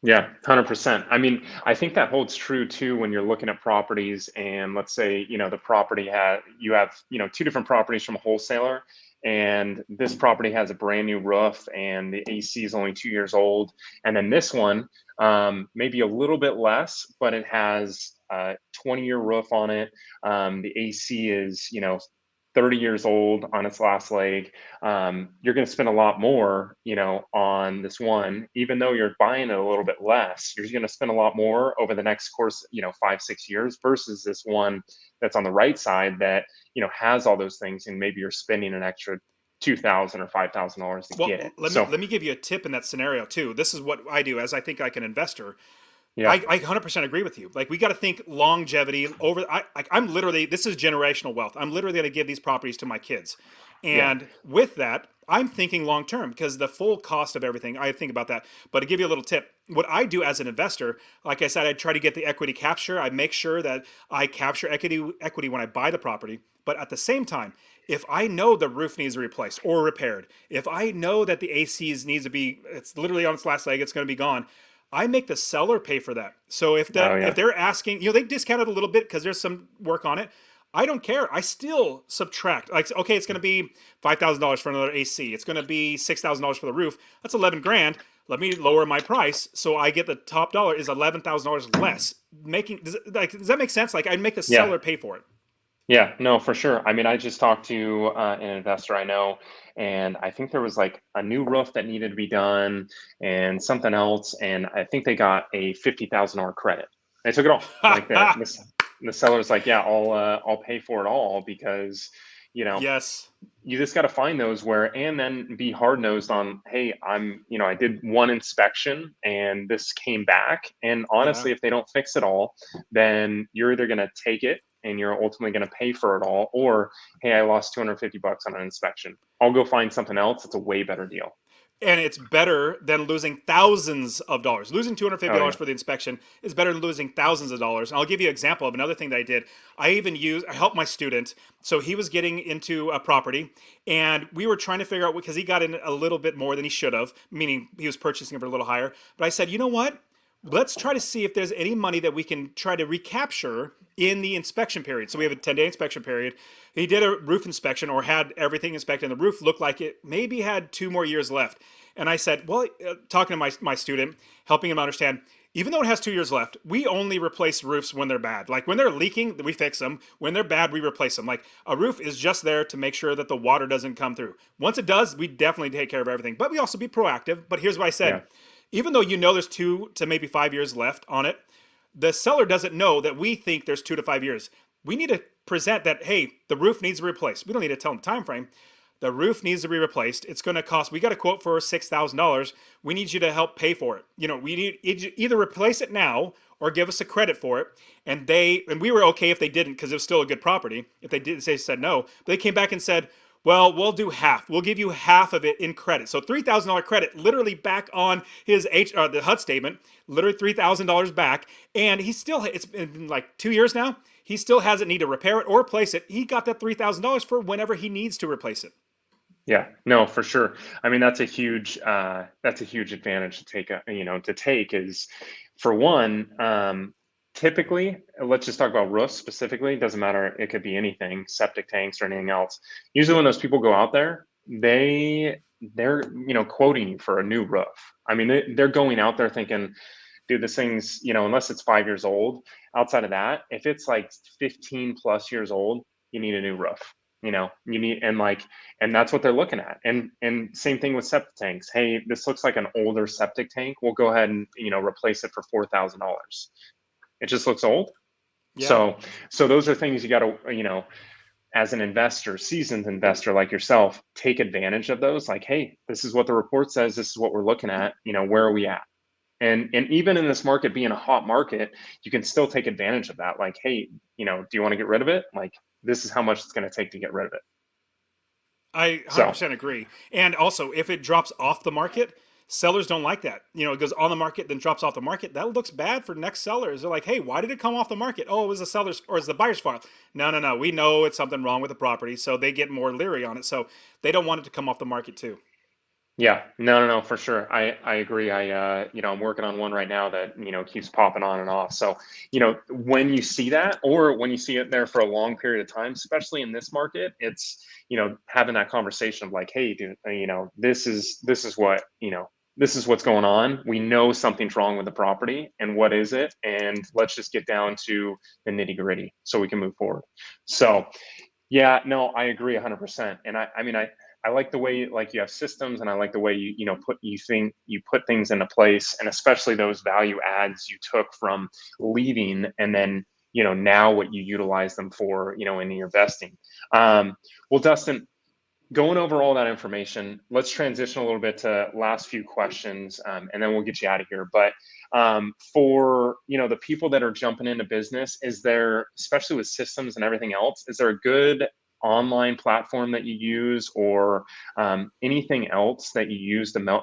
Yeah, 100%. I mean, I think that holds true too when you're looking at properties and let's say, the property you have, two different properties from a wholesaler, and this property has a brand new roof and the AC is only 2 years old. And then this one, maybe a little bit less, but it has a 20-year roof on it. The AC is, 30 years old on its last leg. You're going to spend a lot more, on this one, even though you're buying it a little bit less. You're going to spend a lot more over the next course, 5, 6 years versus this one that's on the right side that has all those things, and maybe you're spending an extra $2,000 or $5,000 to get Well, it. let me So let me give you a tip in that scenario too. This is what I do as I think like an investor. yeah, I 100% agree with you. Like we got to think longevity over. I'm literally, this is generational wealth. I'm literally going to give these properties to my kids, yeah, and with that, I'm thinking long term, because the full cost of everything. I think about that. But to give you a little tip, what I do as an investor, like I said, I try to get the equity capture. I make sure that I capture equity when I buy the property. But at the same time, if I know the roof needs replaced or repaired, if I know that the ACs needs to be, it's literally on its last leg, it's going to be gone, I make the seller pay for that. So oh if yeah, they're asking, they discount it a little bit because there's some work on it. I don't care. I still subtract. Like, okay, it's going to be $5,000 for another AC. It's going to be $6,000 for the roof. That's 11 grand. Let me lower my price so I get the top dollar is $11,000 less. Does that make sense? Like, I make the yeah. seller pay for it. Yeah, no, for sure. I mean, I just talked to an investor I know, and I think there was like a new roof that needed to be done and something else, and I think they got a $50,000 credit. They took it all. Like the seller's like, yeah, I'll pay for it all because, you know, Yes. you just got to find those where, and then be hard nosed on, hey, I did one inspection and this came back. And Yeah. honestly, if they don't fix it all, then you're either going to take it and you're ultimately going to pay for it all, or hey, I lost 250 bucks on an inspection. I'll go find something else. It's a way better deal. And it's better than losing thousands of dollars. Losing Oh $250 yeah. for the inspection is better than losing thousands of dollars. And I'll give you an example of another thing that I did. I helped my student. So he was getting into a property, and we were trying to figure out, because he got in a little bit more than he should have, meaning he was purchasing it for a little higher. But I said, you know what? Let's try to see if there's any money that we can try to recapture in the inspection period. So we have a 10-day inspection period. He did a roof inspection, or had everything inspected, and the roof looked like it maybe had 2 more years left. And I said, well, talking to my student, helping him understand, even though it has 2 years left, we only replace roofs when they're bad. Like when they're leaking, we fix them. When they're bad, we replace them. Like a roof is just there to make sure that the water doesn't come through. Once it does, we definitely take care of everything. But we also be proactive. But here's what I said: Yeah. even though you know there's 2 to maybe 5 years left on it, the seller doesn't know that we think there's 2 to 5 years. We need to present that, hey, the roof needs to be replaced. We don't need to tell them the time frame. The roof needs to be replaced. It's going to cost. We got a quote for $6,000. We need you to help pay for it. We need either replace it now or give us a credit for it. And we were okay if they didn't because it was still a good property. If they did, they said no. But they came back and said, well, we'll do half. We'll give you half of it in credit. So $3,000 credit, literally back on his the HUD statement, literally $3,000 back. And it's been like 2 years now. He still hasn't need to repair it or replace it. He got that $3,000 for whenever he needs to replace it. Yeah, no, for sure. I mean, that's a huge advantage to take. To take is, for one, typically, let's just talk about roofs specifically. It doesn't matter. It could be anything, septic tanks or anything else. Usually, when those people go out there, they're quoting you for a new roof. I mean, they're going out there thinking, dude, this thing's unless it's 5 years old. Outside of that, if it's like 15 plus years old, you need a new roof. You need, and that's what they're looking at. And same thing with septic tanks. Hey, this looks like an older septic tank. We'll go ahead and replace it for $4,000. It just looks old. Yeah. So those are things you got to as an investor, seasoned investor like yourself, take advantage of those. Like, hey, this is what the report says. This is what we're looking at. Where are we at? And even in this market being a hot market, you can still take advantage of that. Like, hey, do you want to get rid of it? Like, this is how much it's going to take to get rid of it. I So 100% agree. And also, if it drops off the market, sellers don't like that. It goes on the market, then drops off the market. That looks bad for next sellers. They're like, hey, why did it come off the market? Oh, it was the seller's or it's the buyer's fault. No, no, no. We know it's something wrong with the property. So they get more leery on it. So they don't want it to come off the market too. yeah, no, for sure. I agree. I'm working on one right now that, keeps popping on and off. So, when you see that, or when you see it there for a long period of time, especially in this market, it's, having that conversation of like, hey, dude, this is what's going on. We know something's wrong with the property, and what is it? And let's just get down to the nitty gritty so we can move forward. Yeah. So, yeah, no, I agree 100%. And I mean, I like the way like you have systems, and I like the way you put things into place, and especially those value adds you took from leaving, and then now what you utilize them for in your investing. Well, Dustin, going over all that information, let's transition a little bit to last few questions, and then we'll get you out of here. But for the people that are jumping into business, is there, especially with systems and everything else, is there a good online platform that you use, or anything else that you use to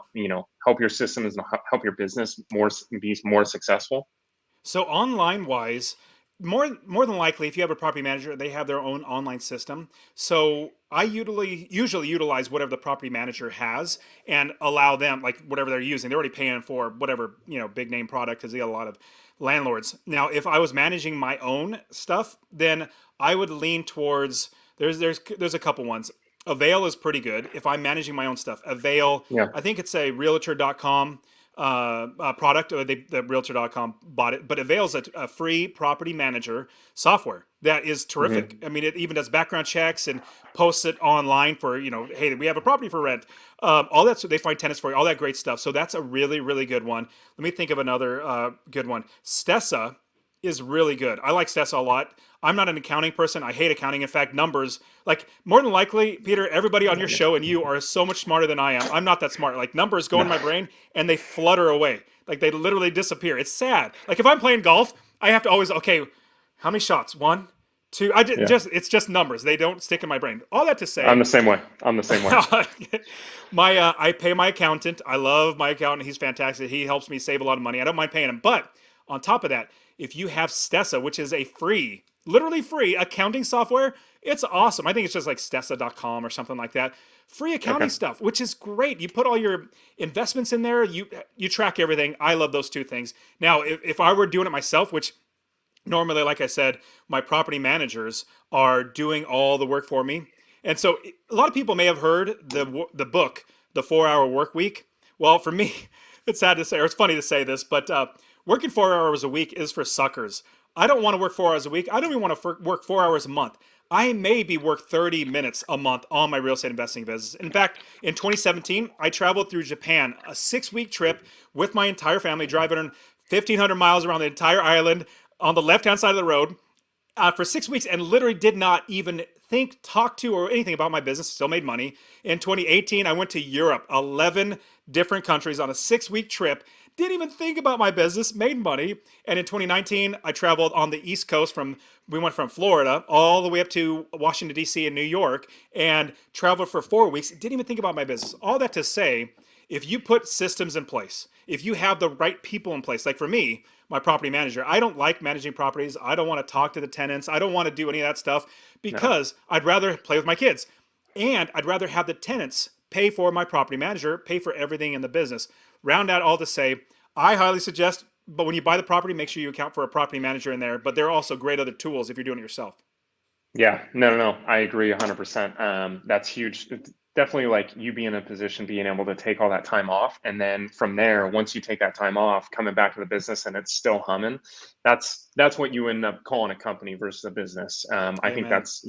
help your systems and help your business be more successful? So online wise, more than likely, if you have a property manager, they have their own online system. So I usually utilize whatever the property manager has and allow them like whatever they're using. They're already paying for whatever big name product because they got a lot of landlords. Now, if I was managing my own stuff, then I would lean towards there's a couple ones. Avail is pretty good if I'm managing my own stuff. Avail, Yeah. I think it's a realtor.com product, or the realtor.com bought it, but Avail's a free property manager software that is terrific. Hmm. I mean, it even does background checks and posts it online for, hey, we have a property for rent. All that, so they find tenants for you, all that great stuff. So that's a really, really good one. Let me think of another good one. Stessa is really good. I like Stessa a lot. I'm not an accounting person. I hate accounting. In fact, numbers, like more than likely, Peter, everybody on your show and you are so much smarter than I am. I'm not that smart. Like numbers go in No. my brain and they flutter away. Like they literally disappear. It's sad. Like if I'm playing golf, I have to always, okay, how many shots? One, two. Yeah. It's just numbers. They don't stick in my brain. All that to I'm say, the same way. I'm the same way. I pay my accountant. I love my accountant. He's fantastic. He helps me save a lot of money. I don't mind paying him. But on top of that, if you have Stessa, which is a free, literally free accounting software, it's awesome. I think it's just like stessa.com or something like that. Free accounting Okay. stuff, which is great. You put all your investments in there. You track everything. I love those two things. Now, if I were doing it myself, which normally, like I said, my property managers are doing all the work for me. And so a lot of people may have heard the book, The 4 Hour Work Week. Well, for me, it's sad to say, or it's funny to say this, but working 4 hours a week is for suckers. I don't want to work 4 hours a week. I don't even want to work 4 hours a month. I maybe work 30 minutes a month on my real estate investing business. In fact, in 2017, I traveled through Japan, a 6 week trip with my entire family, driving 1,500 miles around the entire island on the left hand side of the road for 6 weeks, and literally did not even think, talk to, or anything about my business. Still made money. In 2018, I went to Europe, 11 different countries on a 6 week trip. Didn't even think about my business, made money. And in 2019, I traveled on the East Coast we went from Florida all the way up to Washington, D.C. and New York, and traveled for 4 weeks. Didn't even think about my business. All that to say, if you put systems in place, if you have the right people in place, like for me, my property manager, I don't like managing properties. I don't want to talk to the tenants. I don't want to do any of that stuff No. because I'd rather play with my kids. And I'd rather have the tenants pay for my property manager, pay for everything in the business. Round out all to say, I highly suggest, but when you buy the property, make sure you account for a property manager in there. But there are also great other tools if you're doing it yourself. Yeah, no. I agree 100%. That's huge. It's definitely like you be in a position being able to take all that time off. And then from there, once you take that time off, coming back to the business and it's still humming, that's what you end up calling a company versus a business. I think Amen. that's,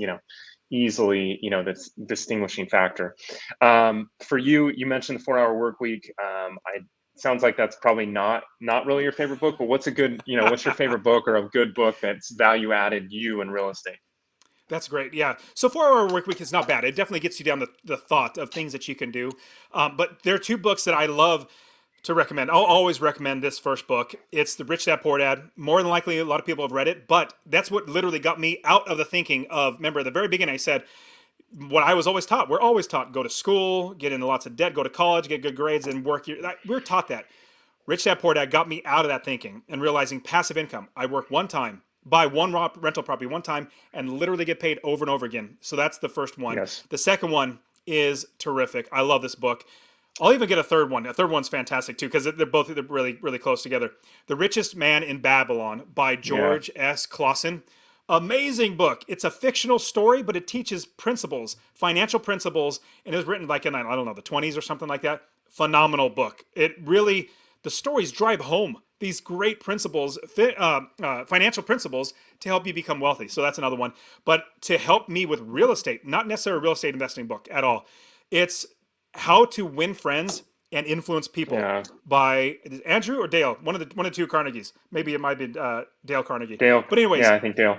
easily, this distinguishing factor. For you, you mentioned the 4 hour work week. I sounds like that's probably not really your favorite book, but what's a good, what's your favorite book or a good book that's value added you in real estate? That's great. Yeah. So 4 hour work week is not bad. It definitely gets you down the thought of things that you can do. But there are two books that I love to recommend. I'll always recommend this first book. It's the Rich Dad Poor Dad. More than likely, a lot of people have read it, but that's what literally got me out of the thinking of, remember, at the very beginning, I said, what I was always taught, we're always taught, go to school, get into lots of debt, go to college, get good grades, and work. We're taught that. Rich Dad Poor Dad got me out of that thinking and realizing passive income. I work one time, buy one rental property one time, and literally get paid over and over again. So that's the first one. Yes. The second one is terrific. I love this book. I'll even get a third one. A third one's fantastic too because they're both really, really close together. The Richest Man in Babylon by Yeah. George S. Claussen. Amazing book. It's a fictional story, but it teaches principles, financial principles, and it was written like in, I don't know, the 20s or something like that. Phenomenal book. It really, the stories drive home these great principles, financial principles to help you become wealthy. So that's another one. But to help me with real estate, not necessarily a real estate investing book at all. It's How to Win Friends and Influence People Yeah. by Andrew or Dale, one of the two Carnegies. Maybe it might be Dale Carnegie. Dale. But anyways, Yeah, I think Dale.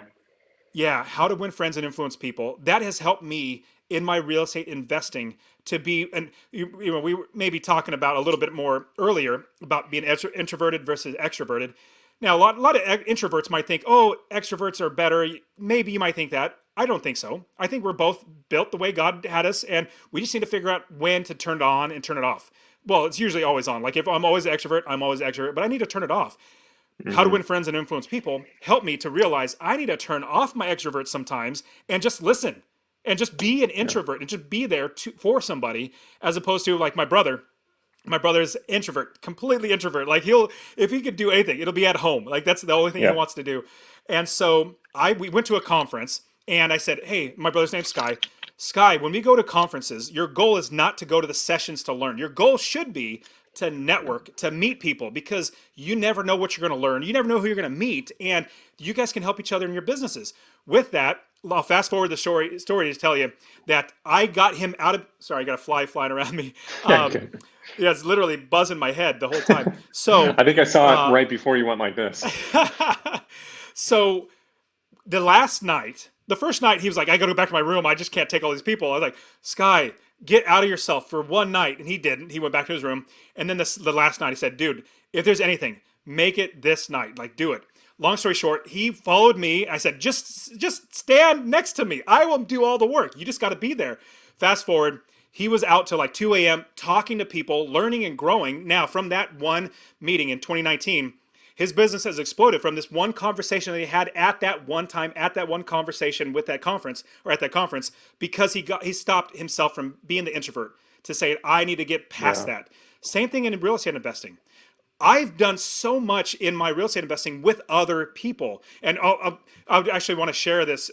yeah, How to Win Friends and Influence People. That has helped me in my real estate investing to be, and we were maybe talking about a little bit more earlier about being introverted versus extroverted. Now, a lot of introverts might think, oh, extroverts are better. Maybe you might think that. I don't think so. I think we're both built the way God had us, and we just need to figure out when to turn it on and turn it off. Well, it's usually always on. Like if I'm always an extrovert, I'm always extrovert, but I need to turn it off. How to Hmm. Win Friends and Influence People helped me to realize I need to turn off my extrovert sometimes and just listen and just be an Yeah. introvert and just be there for somebody as opposed to like my brother. My brother's introvert, completely introvert. Like if he could do anything, it'll be at home. Like that's the only thing he Yeah. wants to do. And so we went to a conference and I said, hey, my brother's name's Sky. Sky, when we go to conferences, your goal is not to go to the sessions to learn. Your goal should be to network, to meet people, because you never know what you're going to learn. You never know who you're going to meet, and you guys can help each other in your businesses. With that, I'll fast forward the story to tell you that I got him out of. Sorry, I got a fly flying around me. Okay. Yeah, it's literally buzzing my head the whole time. So, I think I saw it uh, right before you went like this. so the last night, the first night, he was like, I gotta go back to my room. I just can't take all these people. I was like, Sky, get out of yourself for one night. And he didn't. He went back to his room. And then the last night, he said, dude, if there's anything, make it this night. Like, do it. Long story short, he followed me. I said, just stand next to me. I will do all the work. You just got to be there. Fast forward, he was out till like 2 a.m. talking to people, learning and growing. Now, from that one meeting in 2019, his business has exploded from this one conversation that he had at that one time, at that one conversation with that conference or at that conference, because he stopped himself from being the introvert to say, I need to get past Yeah. that. Same thing in real estate investing. I've done so much in my real estate investing with other people, and I actually want to share this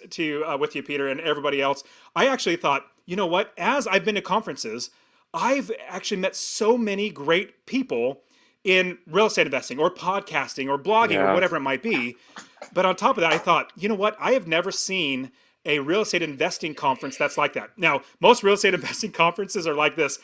with you, Peter, and everybody else. I actually thought, you know what? As I've been to conferences, I've actually met so many great people in real estate investing or podcasting or blogging or Yeah. whatever it might be. But on top of that, I thought, you know what? I have never seen a real estate investing conference that's like that. Now, most real estate investing conferences are like this.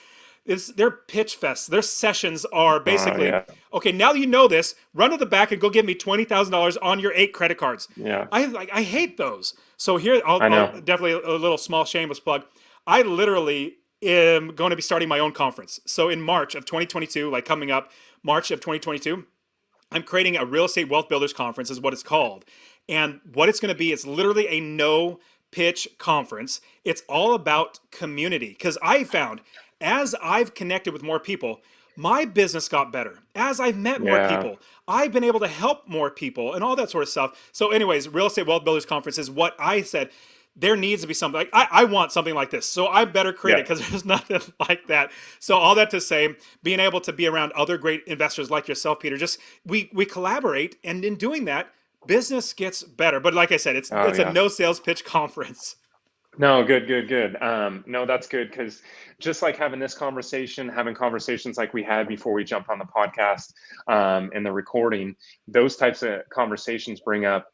They're pitch fests. Their sessions are Oh basically, yeah. okay, now that you know this, run to the back and go give me $20,000 on your 8 credit cards. Yeah. I hate those. So here, I I'll know. definitely a little small shameless plug. I literally am going to be starting my own conference. So in March of 2022, like coming up, March of 2022, I'm creating a real estate wealth builders conference, is what it's called. And what it's going to be, it's literally a no pitch conference. It's all about community. Because I found as I've connected with more people, my business got better. As I've met more Yeah. people, I've been able to help more people and all that sort of stuff. So, anyways, Real Estate Wealth Builders Conference is what I said. There needs to be something like I want something like this. So I better create Yeah. it because there's nothing like that. So all that to say, being able to be around other great investors like yourself, Peter, just we collaborate, and in doing that, business gets better. But like I said, Oh it's a yeah. no sales pitch conference. No, good, good, good. No, that's good because just like having this conversation, having conversations like we had before we jumped on the podcast and the recording, those types of conversations bring up,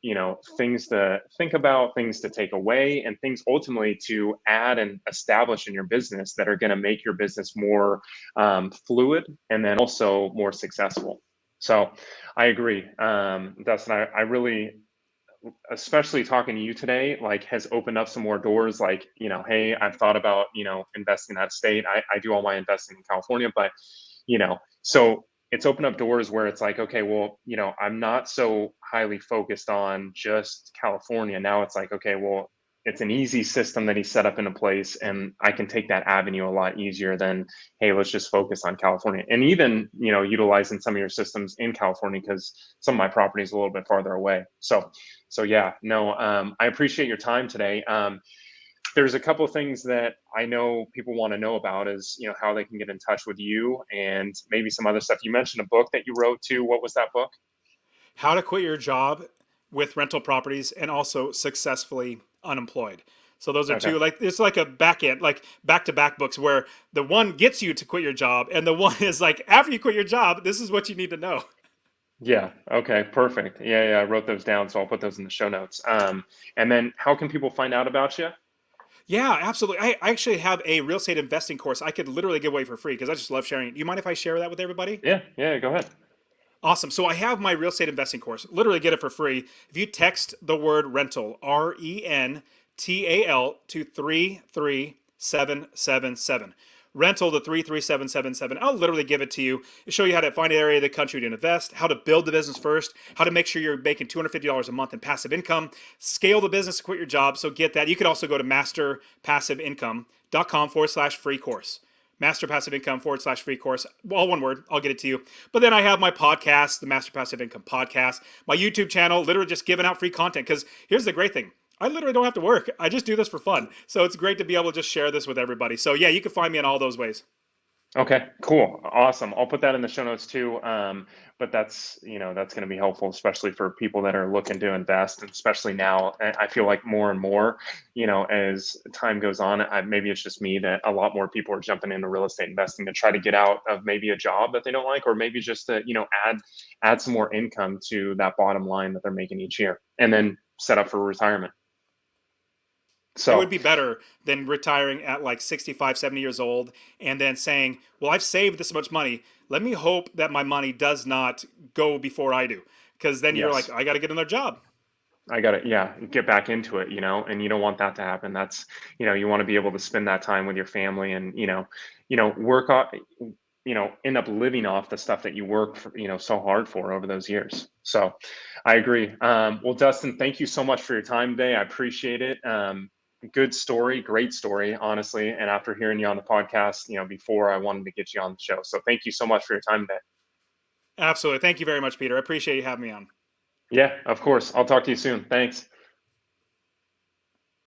things to think about, things to take away, and things ultimately to add and establish in your business that are going to make your business more fluid and then also more successful. So I agree. Dustin, I really especially talking to you today, like has opened up some more doors. Like, hey, I've thought about, investing in that state. I do all my investing in California, but, so it's opened up doors where it's like, okay, well, I'm not so highly focused on just California. Now it's like, okay, well, it's an easy system that he set up in a place and I can take that avenue a lot easier than, hey, let's just focus on California. And even, utilizing some of your systems in California because some of my property is a little bit farther away. So yeah, no, I appreciate your time today. There's a couple of things that I know people want to know about is, how they can get in touch with you and maybe some other stuff. You mentioned a book that you wrote too. What was that book? How to quit your job with rental properties and also successfully unemployed. So those are Okay. two, like it's like a back end, like back to back books where the one gets you to quit your job and the one is like after you quit your job, this is what you need to know. Yeah. Okay. Perfect. Yeah. Yeah. I wrote those down, so I'll put those in the show notes. And then how can people find out about you? Yeah, absolutely. I actually have a real estate investing course I could literally give away for free because I just love sharing it. Do you mind if I share that with everybody? Yeah. Yeah. Go ahead. Awesome. So I have my real estate investing course. Literally get it for free. If you text the word rental, RENTAL, to 33777. Rental to 33777. I'll literally give it to you. It'll show you how to find an area of the country to invest, how to build the business first, how to make sure you're making $250 a month in passive income, scale the business to quit your job. So get that. You could also go to masterpassiveincome.com/free course. Master Passive Income /free course. All one word. I'll get it to you. But then I have my podcast, the Master Passive Income Podcast, my YouTube channel, literally just giving out free content. Because here's the great thing. I literally don't have to work. I just do this for fun. So it's great to be able to just share this with everybody. So yeah, you can find me in all those ways. Okay, cool. Awesome. I'll put that in the show notes too. But that's going to be helpful, especially for people that are looking to invest, and especially now. I feel like more and more, as time goes on, maybe it's just me that a lot more people are jumping into real estate investing to try to get out of maybe a job that they don't like, or maybe just to, add some more income to that bottom line that they're making each year, and then set up for retirement. It would So be better than retiring at like 65, 70 years old and then saying, well, I've saved this much money. Let me hope that my money does not go before I do. Because then you're like, yes. I got to get another job. I got to, yeah, get back into it, and you don't want that to happen. That's, you want to be able to spend that time with your family and, work on, end up living off the stuff that you work for, so hard for over those years. So I agree. Well, Dustin, thank you so much for your time today. I appreciate it. Good story, great story, honestly. And after hearing you on the podcast, before I wanted to get you on the show. So thank you so much for your time today. Absolutely. Thank you very much, Peter. I appreciate you having me on. Yeah, of course. I'll talk to you soon. Thanks.